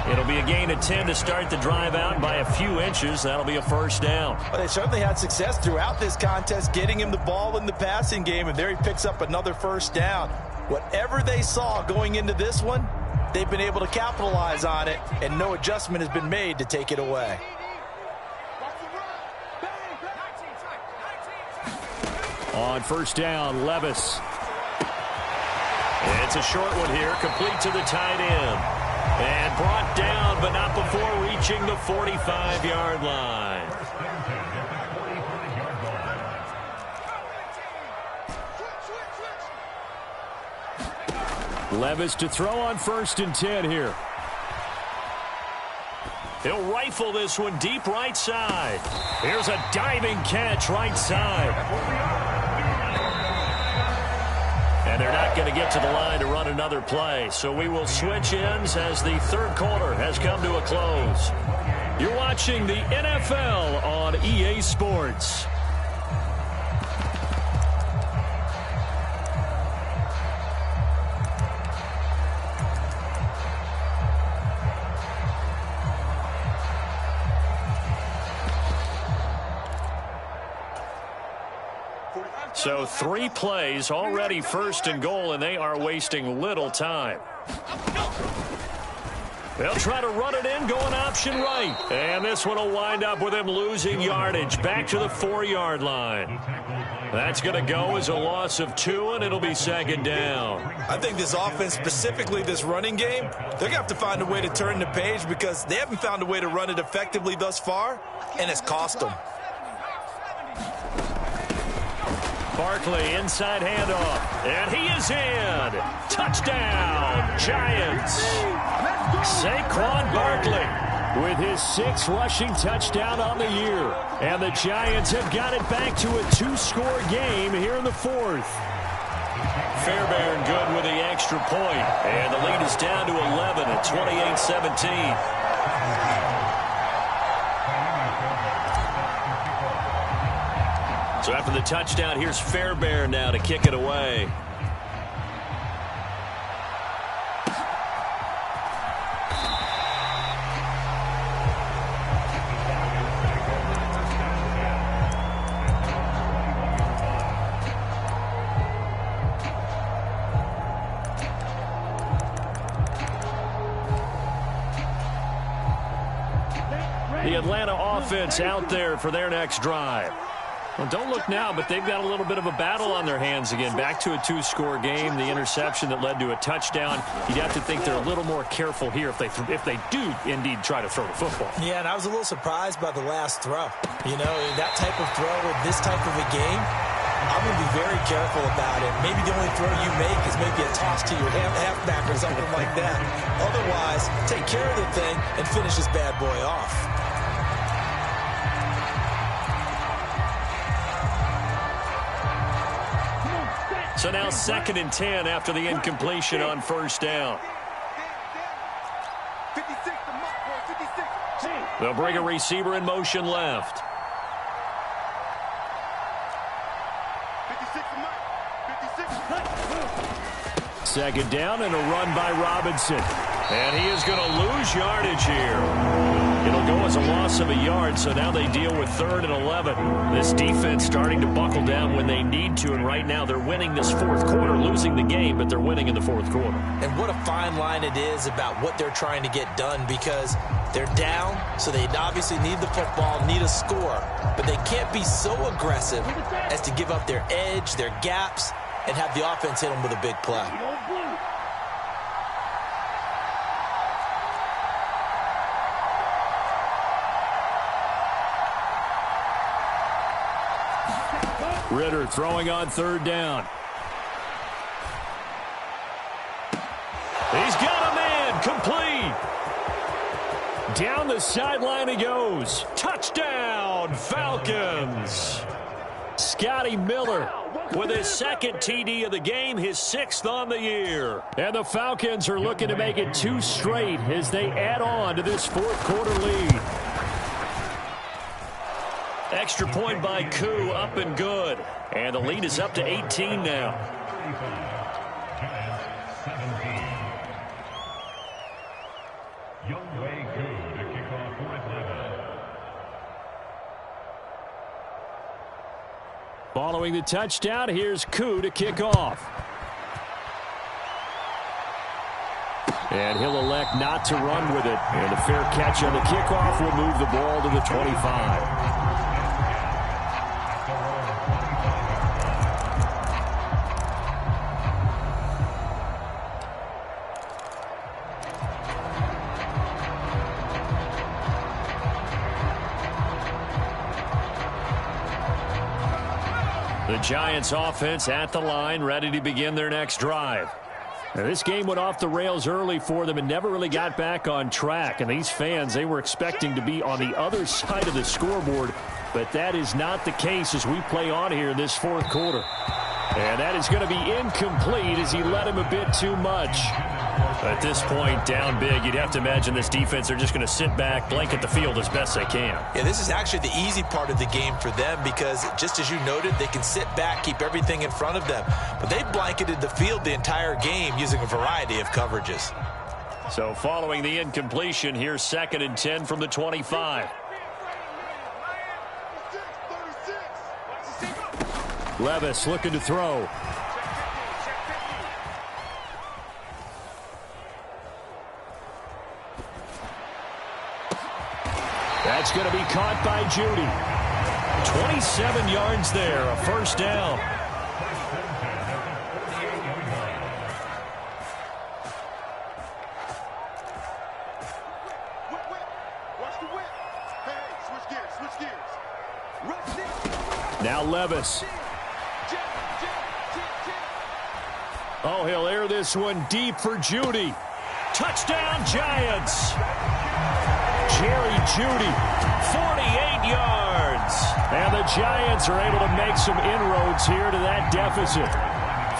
It'll be a gain of 10 to start the drive out by a few inches. That'll be a first down. Well, they certainly had success throughout this contest, getting him the ball in the passing game, and there he picks up another first down. Whatever they saw going into this one, they've been able to capitalize on it, and no adjustment has been made to take it away. On first down, Levis. It's a short one here, complete to the tight end. And brought down, but not before reaching the 45-yard line. Levis to throw on 1st and 10 here. He'll rifle this one deep right side. Here's a diving catch right side. And they're not going to get to the line to run another play. So we will switch ends as the third quarter has come to a close. You're watching the NFL on EA Sports. So 3 plays already 1st and goal, and they are wasting little time. They'll try to run it in, going option right. And this one will wind up with him losing yardage back to the 4-yard line. That's going to go as a loss of 2, and it'll be 2nd down. I think this offense, specifically this running game, they're going to have to find a way to turn the page because they haven't found a way to run it effectively thus far, and it's cost them. Barkley, inside handoff, and he is in. Touchdown, Giants. Saquon Barkley with his 6th rushing touchdown on the year. And the Giants have got it back to a 2-score game here in the 4th. Fairbairn good with the extra point. And the lead is down to 11 at 28-17. So after the touchdown, here's Fairbairn now to kick it away. The Atlanta offense out there for their next drive. Well, don't look now, but they've got a little bit of a battle on their hands again. Back to a 2-score game. The interception that led to a touchdown. You'd have to think they're a little more careful here if they do indeed try to throw the football. Yeah, and I was a little surprised by the last throw. You know, that type of throw with this type of a game, I'm going to be very careful about it. Maybe the only throw you make is maybe a toss to your halfback or something like that. Otherwise, take care of the thing and finish this bad boy off. So now 2nd and 10 after the incompletion on 1st down. They'll bring a receiver in motion left. Second down and a run by Robinson. And he is going to lose yardage here. It'll go as a loss of a yard, so now they deal with 3rd and 11. This defense starting to buckle down when they need to, and right now they're winning this 4th quarter, losing the game, but they're winning in the 4th quarter. And what a fine line it is about what they're trying to get done, because they're down, so they obviously need the football, need a score, but they can't be so aggressive as to give up their edge, their gaps, and have the offense hit them with a big play. Ritter throwing on 3rd down. He's got a man, complete. Down the sideline he goes. Touchdown, Falcons. Scotty Miller with his second TD of the game, his 6th on the year. And the Falcons are looking to make it 2 straight as they add on to this fourth-quarter lead. Extra point by Koo, up and good. And the lead is up to 18 now. Following the touchdown, here's Koo to kick off. And he'll elect not to run with it. And a fair catch on the kickoff will move the ball to the 25. The Giants offense at the line, ready to begin their next drive. Now, this game went off the rails early for them and never really got back on track. And these fans, they were expecting to be on the other side of the scoreboard, but that is not the case as we play on here in this fourth quarter. And that is going to be incomplete as he led him a bit too much. At this point, down big, you'd have to imagine this defense, they're just going to sit back, blanket the field as best they can. Yeah, this is actually the easy part of the game for them because, just as you noted, they can sit back, keep everything in front of them. But they've blanketed the field the entire game using a variety of coverages. So following the incompletion, here's 2nd and 10 from the 25. Levis looking to throw. That's going to be caught by Judy. 27 yards there, a first down. Now Levis. Oh, he'll air this one deep for Judy. Touchdown, Giants. Jerry Judy, 48 yards. And the Giants are able to make some inroads here to that deficit.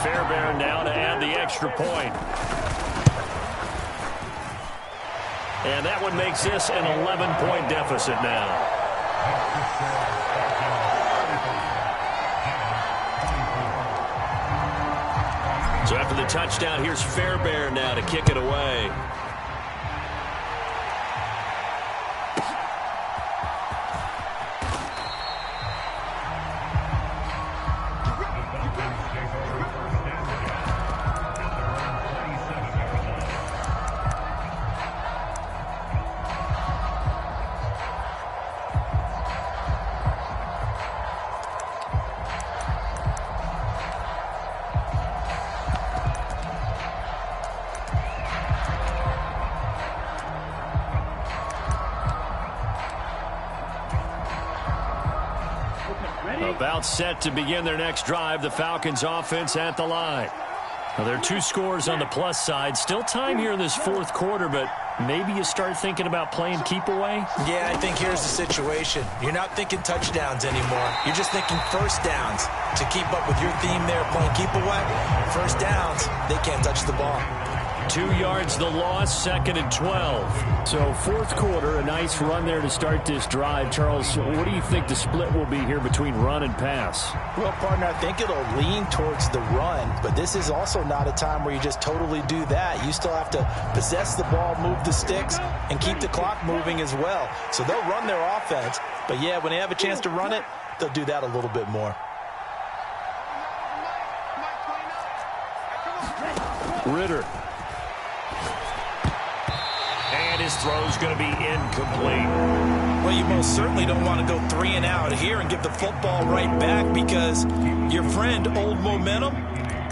Fairbairn now to add the extra point. And that one makes this an 11-point deficit now. So after the touchdown, here's Fairbairn now to kick it away. About set to begin their next drive, the Falcons offense at the line. Now, there are 2 scores on the plus side. Still time here in this fourth quarter, but maybe you start thinking about playing keep away? Yeah, I think here's the situation. You're not thinking touchdowns anymore. You're just thinking first downs. To keep up with your theme there, playing keep away, first downs, they can't touch the ball. 2 yards the loss, 2nd and 12. So fourth quarter, a nice run there to start this drive. Charles, what do you think the split will be here between run and pass? Well, partner, I think it'll lean towards the run, but this is also not a time where you just totally do that. You still have to possess the ball, move the sticks, and keep the clock moving as well. So they'll run their offense, but yeah, when they have a chance to run it, they'll do that a little bit more. Ritter. And his throw's going to be incomplete. Well, you most certainly don't want to go 3 and out here and give the football right back because your friend, Old Momentum,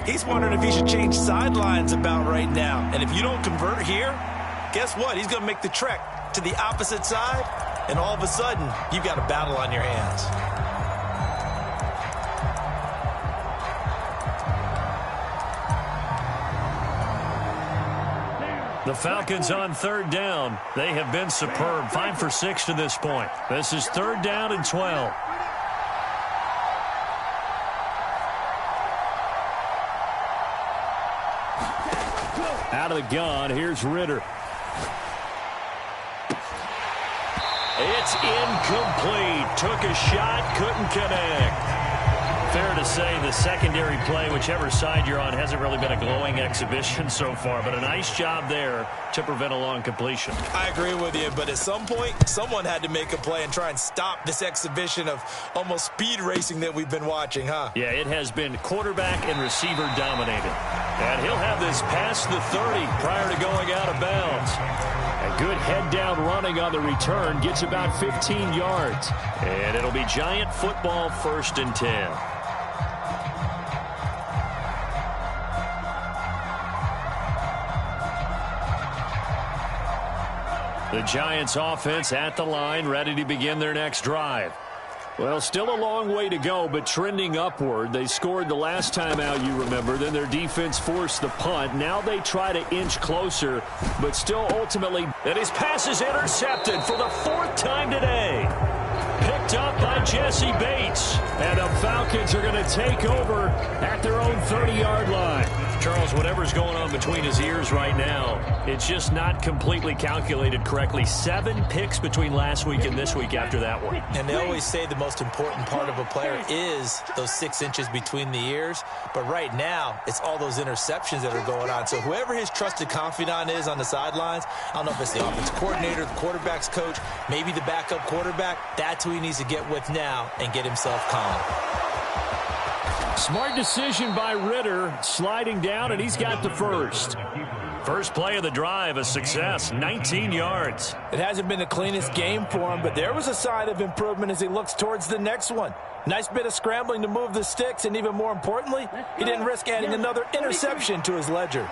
he's wondering if he should change sidelines about right now. And if you don't convert here, guess what? He's going to make the trek to the opposite side, and all of a sudden, you've got a battle on your hands. The Falcons on 3rd down. They have been superb. 5 for 6 to this point. This is 3rd down and 12. out of the gun. Here's Ritter. It's incomplete. Took a shot, couldn't connect. Fair to say the secondary play, whichever side you're on, hasn't really been a glowing exhibition so far, but a nice job there to prevent a long completion. I agree with you, but at some point, someone had to make a play and try and stop this exhibition of almost speed racing that we've been watching, huh? Yeah, it has been quarterback and receiver dominated. And he'll have this past the 30 prior to going out of bounds. A good head-down running on the return gets about 15 yards. And it'll be Giant football, 1st and 10. The Giants offense at the line, ready to begin their next drive. Well, still a long way to go, but trending upward. They scored the last time out, you remember. Then their defense forced the punt. Now they try to inch closer, but still ultimately. And his pass is intercepted for the 4th time today. Picked up by Jesse Bates. And the Falcons are going to take over at their own 30-yard line. Charles, whatever's going on between his ears right now, it's just not completely calculated correctly. 7 picks between last week and this week after that one. And they always say the most important part of a player is those 6 inches between the ears. But right now, it's all those interceptions that are going on. So whoever his trusted confidant is on the sidelines, I don't know if it's the offensive coordinator, the quarterback's coach, maybe the backup quarterback, that's who he needs to get with now and get himself calm. Smart decision by Ritter, sliding down, and he's got the first. First play of the drive, a success, 19 yards. It hasn't been the cleanest game for him, but there was a sign of improvement as he looks towards the next one. Nice bit of scrambling to move the sticks, and even more importantly, he didn't risk adding another interception to his ledger.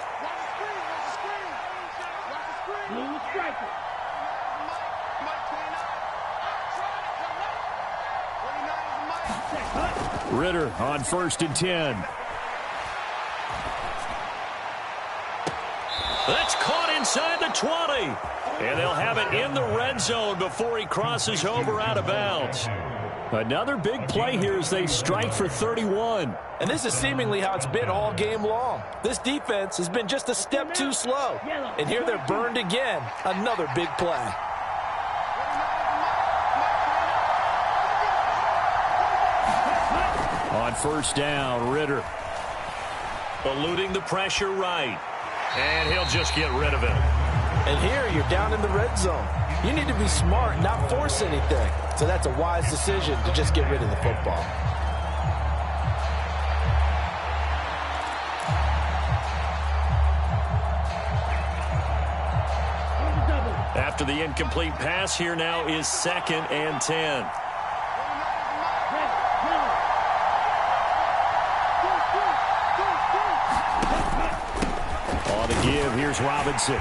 Ritter on 1st and 10. That's caught inside the 20. And they'll have it in the red zone before he crosses over out of bounds. Another big play here as they strike for 31. And this is seemingly how it's been all game long. This defense has been just a step too slow. And here they're burned again. Another big play. On 1st down, Ritter. Eluding the pressure right. And he'll just get rid of it. And here you're down in the red zone. You need to be smart, not force anything. So that's a wise decision to just get rid of the football. After the incomplete pass, here now is 2nd and 10. On the give, here's Robinson.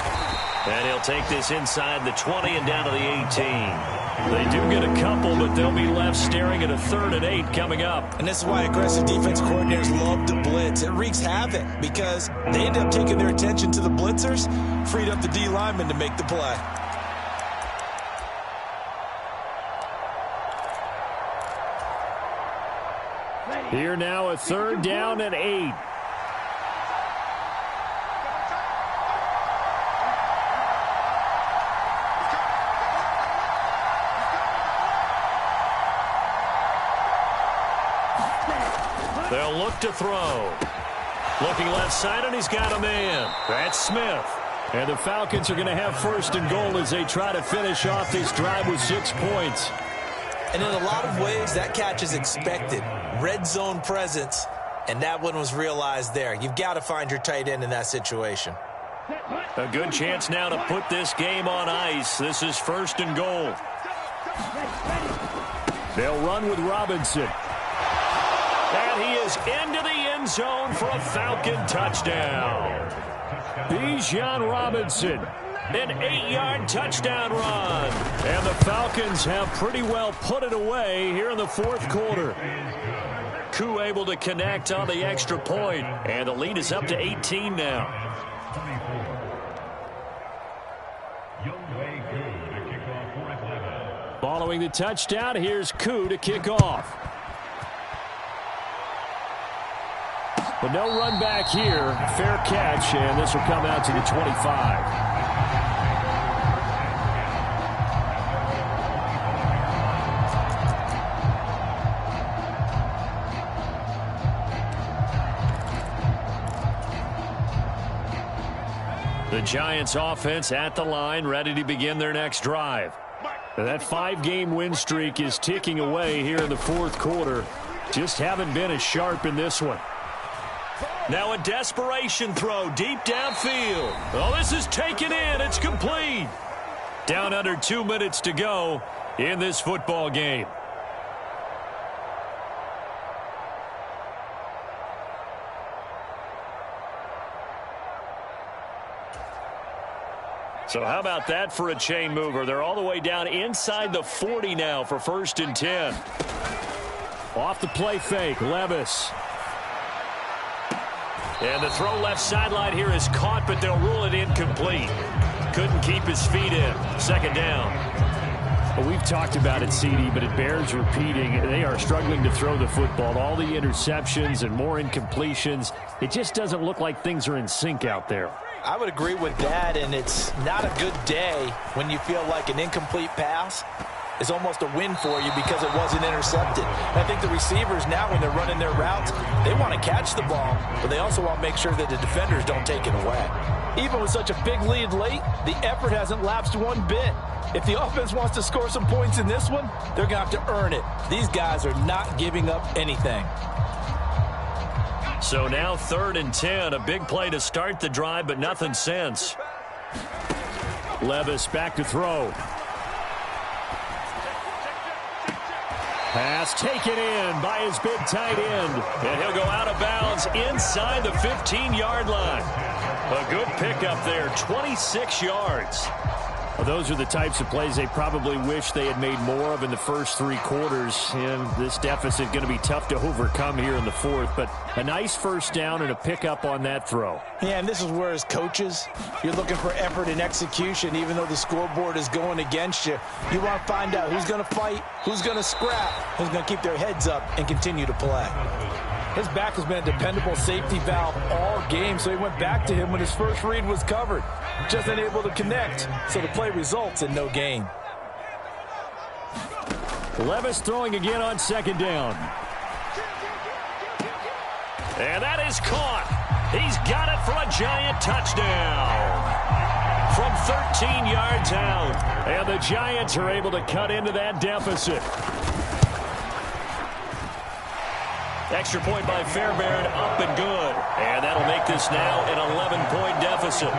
And he'll take this inside the 20 and down to the 18. They do get a couple, but they'll be left staring at a 3rd and 8 coming up. And this is why aggressive defense coordinators love to blitz. It wreaks havoc because they end up taking their attention to the blitzers, freed up the D lineman to make the play. Here now a 3rd down and 8. They'll look to throw. Looking left side, and he's got a man. That's Smith. And the Falcons are going to have 1st and goal as they try to finish off this drive with 6 points. And in a lot of ways, that catch is expected. Red zone presence, and that one was realized there. You've got to find your tight end in that situation. A good chance now to put this game on ice. This is 1st and goal. They'll run with Robinson. And he is into the end zone for a Falcon touchdown. Bijan Robinson, an 8-yard touchdown run. And the Falcons have pretty well put it away here in the 4th quarter. Koo able to connect on the extra point, and the lead is up to 18 now. Following the touchdown, here's Koo to kick off. But no run back here. Fair catch, and this will come out to the 25. The Giants offense at the line, ready to begin their next drive. That 5-game win streak is ticking away here in the fourth quarter. Just haven't been as sharp in this one. Now a desperation throw deep downfield. Oh, this is taken in. It's complete. Down under 2 minutes to go in this football game. So how about that for a chain mover? They're all the way down inside the 40 now for 1st and 10. Off the play fake, Levis. And the throw left sideline here is caught, but they'll rule it incomplete. Couldn't keep his feet in. 2nd down. Well, we've talked about it, CD, but it bears repeating. They are struggling to throw the football. All the interceptions and more incompletions. It just doesn't look like things are in sync out there. I would agree with that, and it's not a good day when you feel like an incomplete pass is almost a win for you because it wasn't intercepted. And I think the receivers now, when they're running their routes, they want to catch the ball, but they also want to make sure that the defenders don't take it away. Even with such a big lead late, the effort hasn't lapsed one bit. If the offense wants to score some points in this one, they're going to have to earn it. These guys are not giving up anything. So now 3rd and 10, a big play to start the drive, but nothing since. Levis back to throw. Pass taken in by his big tight end. And he'll go out of bounds inside the 15-yard line. A good pickup there, 26 yards. Well, those are the types of plays they probably wish they had made more of in the first 3 quarters. And this deficit going to be tough to overcome here in the 4th. But a nice 1st down and a pickup on that throw. Yeah, and this is where, as coaches, you're looking for effort and execution. Even though the scoreboard is going against you, you want to find out who's going to fight, who's going to scrap, who's going to keep their heads up and continue to play. His back has been a dependable safety valve all game, so he went back to him when his first read was covered. Just unable to connect, so the play results in no gain. Levis throwing again on 2nd down. And that is caught. He's got it for a Giant touchdown. From 13 yards out. And the Giants are able to cut into that deficit. Extra point by Fairbairn, up and good. And that'll make this now an 11-point deficit.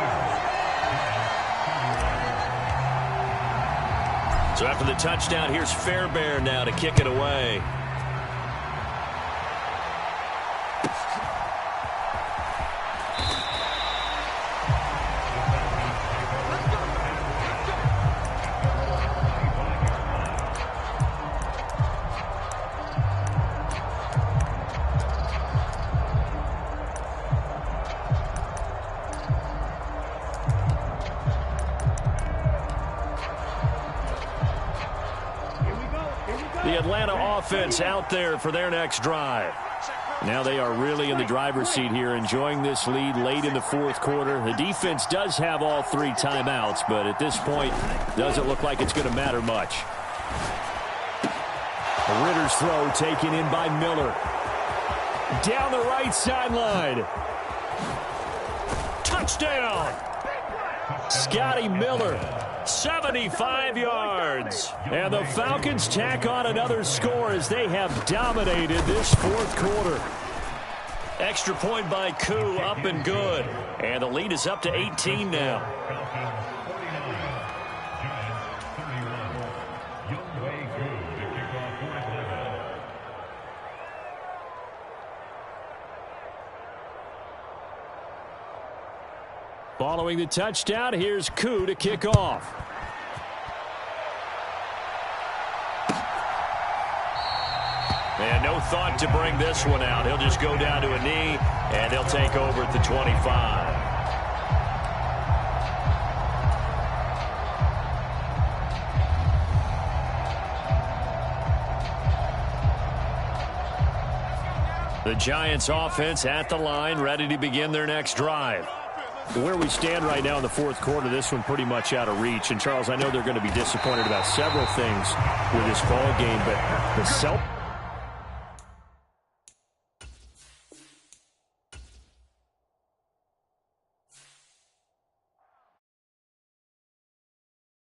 So after the touchdown, here's Fairbairn now to kick it away. The Atlanta offense out there for their next drive. Now they are really in the driver's seat here, enjoying this lead late in the 4th quarter. The defense does have all 3 timeouts, but at this point, doesn't look like it's going to matter much. Ritter's throw taken in by Miller. Down the right sideline. Touchdown! Scotty Miller. 75 yards. And the Falcons tack on another score as they have dominated this 4th quarter. Extra point by Koo, up and good. And the lead is up to 18 now. Following the touchdown, here's Koo to kick off. And no thought to bring this one out. He'll just go down to a knee, and they'll take over at the 25. The Giants offense at the line, ready to begin their next drive. Where we stand right now in the fourth quarter, this one pretty much out of reach. And, Charles, I know they're going to be disappointed about several things with this ball game, but the